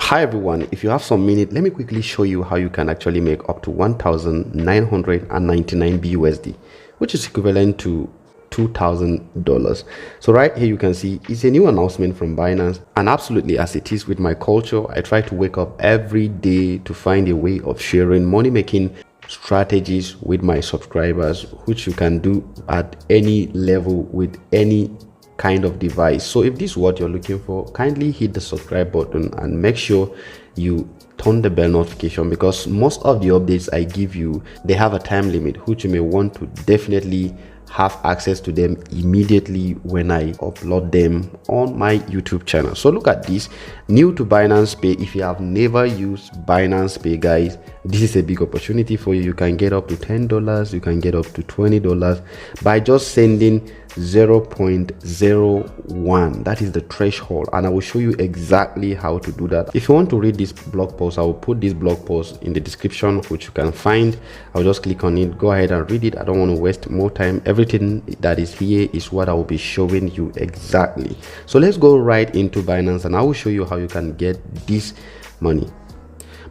Hi everyone, if you have some minute, let me quickly show you how you can actually make up to 1,999 BUSD, which is equivalent to $2,000. So right here you can see it's a new announcement from Binance, and absolutely as it is with my culture, I try to wake up every day to find a way of sharing money making strategies with my subscribers, which you can do at any level with any kind of device. So if this is what you're looking for, kindly hit the subscribe button and make sure you turn the bell notification, because most of the updates I give you, they have a time limit, which you may want to definitely have access to them immediately when I upload them on my YouTube channel. So look at this, new to Binance Pay. If you have never used Binance Pay, guys, this is a big opportunity for you. You can get up to $10, you can get up to $20 by just sending 0.01. that is the threshold, and I will show you exactly how to do that. If you want to read this blog post, I will put this blog post in the description, which you can find. I'll just click on it, go ahead and read it. I don't want to waste more time. Everything that is here is what I will be showing you exactly. So let's go right into Binance and I will show you how you can get this money.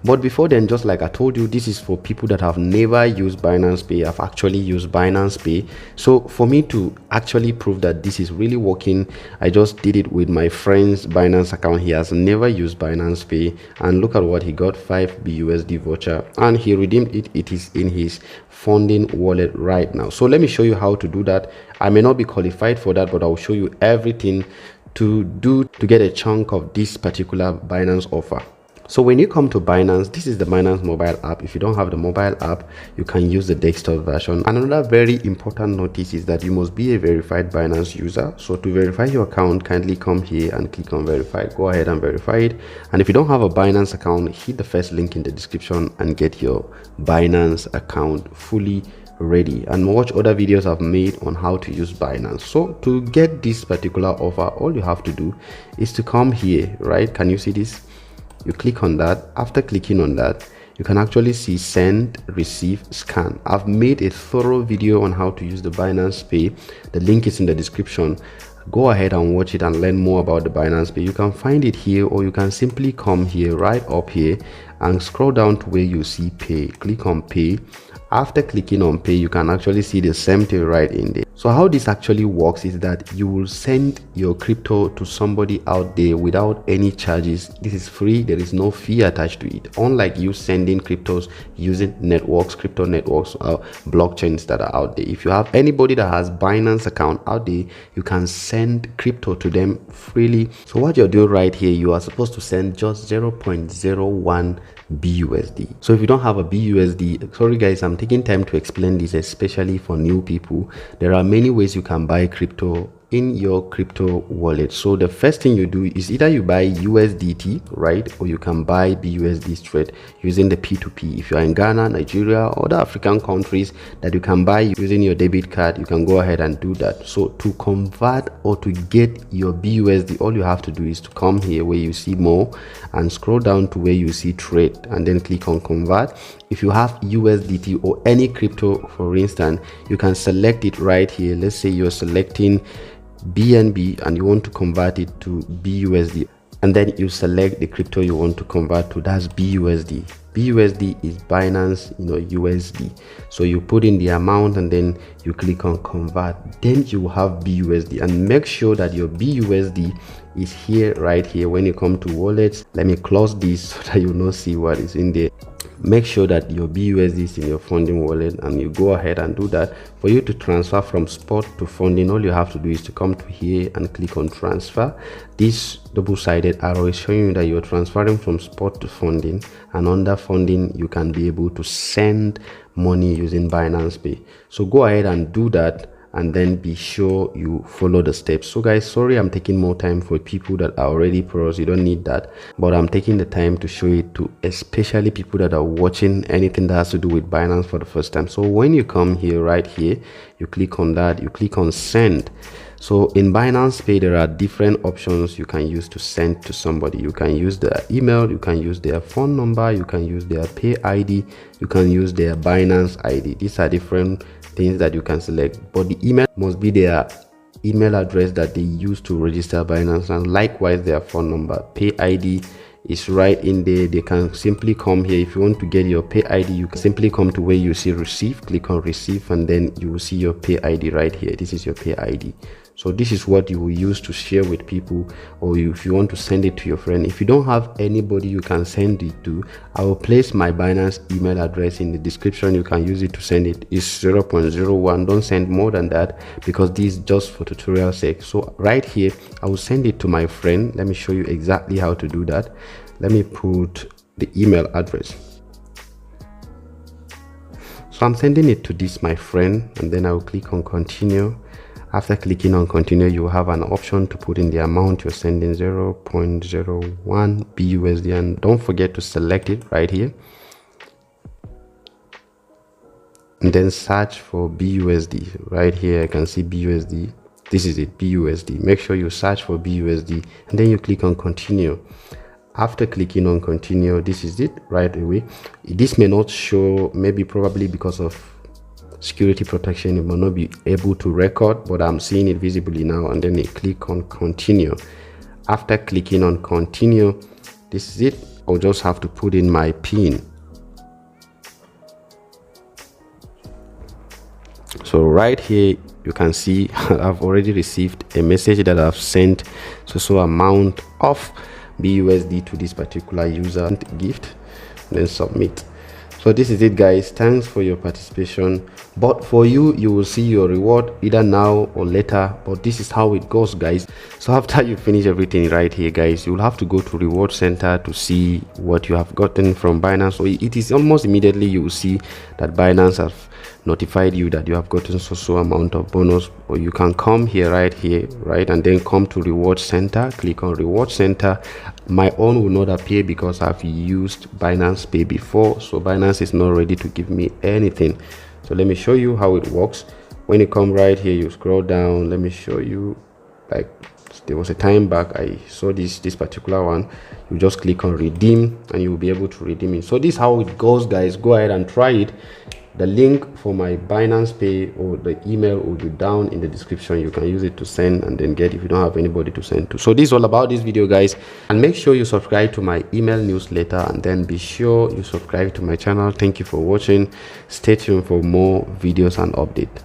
But before then, just like I told you, this is for people that have never used Binance Pay. I've actually used Binance Pay. So for me to actually prove that this is really working, I just did it with my friend's Binance account. He has never used Binance Pay, and look at what he got, 5 BUSD voucher, and he redeemed it. It is in his funding wallet right now. So let me show you how to do that. I may not be qualified for that, but I'll show you everything to do to get a chunk of this particular Binance offer. So when you come to Binance, this is the Binance mobile app. If you don't have the mobile app, you can use the desktop version. And another very important notice is that you must be a verified Binance user. So to verify your account, kindly come here and click on verify. Go ahead and verify it. And if you don't have a Binance account, hit the first link in the description and get your Binance account fully ready, and watch other videos I've made on how to use Binance. So to get this particular offer, all you have to do is to come here, right? Can you see this? You click on that. After clicking on that, you can actually see send, receive, scan. I've made a thorough video on how to use the Binance Pay. The link is in the description. Go ahead and watch it and learn more about the Binance Pay. You can find it here, or you can simply come here, right up here, and scroll down to where you see pay. Click on pay. After clicking on pay, you can actually see the same thing right in there. So how this actually works is that you will send your crypto to somebody out there without any charges. This is free. There is no fee attached to it, unlike you sending cryptos using networks, crypto networks, or blockchains that are out there. If you have anybody that has Binance account out there, you can send crypto to them freely. So what you're doing right here, you are supposed to send just 0.01 BUSD. So if you don't have a BUSD, sorry guys, I'm taking time to explain this, especially for new people. There are many ways you can buy crypto in your crypto wallet. So the first thing you do is either you buy USDT, right, or you can buy BUSD straight using the P2P. If you are in Ghana, Nigeria, or other African countries that you can buy using your debit card, you can go ahead and do that. So to convert or to get your BUSD, all you have to do is to come here where you see more and scroll down to where you see trade, and then click on convert. If you have USDT or any crypto, for instance, you can select it right here. Let's say you're selecting BNB and you want to convert it to BUSD, and then you select the crypto you want to convert to. That's BUSD. BUSD is Binance, USD. So you put in the amount and then you click on convert. Then you have BUSD, and make sure that your BUSD is here, right here. When you come to wallets, let me close this so that you not see what is in there. Make sure that your BUSD is in your funding wallet, and you go ahead and do that. For you to transfer from spot to funding, all you have to do is to come to here and click on transfer. This double-sided arrow is showing you that you're transferring from spot to funding, and under funding you can be able to send money using Binance Pay. So go ahead and do that, and then be sure you follow the steps. So guys, sorry I'm taking more time for people that are already pros. You don't need that, but I'm taking the time to show it to especially people that are watching anything that has to do with Binance for the first time. So when you come here, right here, you click on that, you click on send. So in Binance Pay, there are different options you can use to send to somebody. You can use their email, you can use their phone number, you can use their Pay ID, you can use their Binance ID. These are different things that you can select, but the email must be their email address that they use to register Binance, and likewise their phone number. Pay ID is right in there. They can simply come here. If you want to get your pay ID, you can simply come to where you see receive, click on receive, and then you will see your pay ID right here. This is your pay ID. So this is what you will use to share with people, or if you want to send it to your friend. If you don't have anybody you can send it to, I will place my Binance email address in the description. You can use it to send it. It's 0.01. Don't send more than that, because this is just for tutorial sake. So right here, I will send it to my friend. Let me show you exactly how to do that. Let me put the email address. So I'm sending it to this my friend, and then I will click on continue. After clicking on continue, you have an option to put in the amount you're sending, 0.01 BUSD, and don't forget to select it right here, and then search for BUSD. Right here I can see BUSD. This is it, BUSD. Make sure you search for BUSD, and then you click on continue. After clicking on continue, this is it right away. This may not show, maybe probably because of security protection, it will not be able to record, but I'm seeing it visibly now. And then I click on continue. After clicking on continue, this is it. I'll just have to put in my PIN. So right here you can see I've already received a message that I've sent so amount of BUSD to this particular user. Gift, then submit. So this is it, guys. Thanks for your participation. But for you, you will see your reward either now or later, but this is how it goes, guys. So after you finish everything right here, guys, you'll have to go to reward center to see what you have gotten from Binance. So it is almost immediately you will see that Binance have notified you that you have gotten so amount of bonus. Or you can come here right here, right, and then come to reward center, click on reward center. My own will not appear because I've used Binance Pay before, so Binance is not ready to give me anything. So let me show you how it works. When you come right here, you scroll down. Let me show you, like there was a time back I saw this particular one. You just click on redeem and you'll be able to redeem it. So this is how it goes, guys. Go ahead and try it. The link for my Binance Pay or the email will be down in the description. You can use it to send and then get if you don't have anybody to send to. So this is all about this video, guys, and make sure you subscribe to my email newsletter, and then be sure you subscribe to my channel. Thank you for watching. Stay tuned for more videos and updates.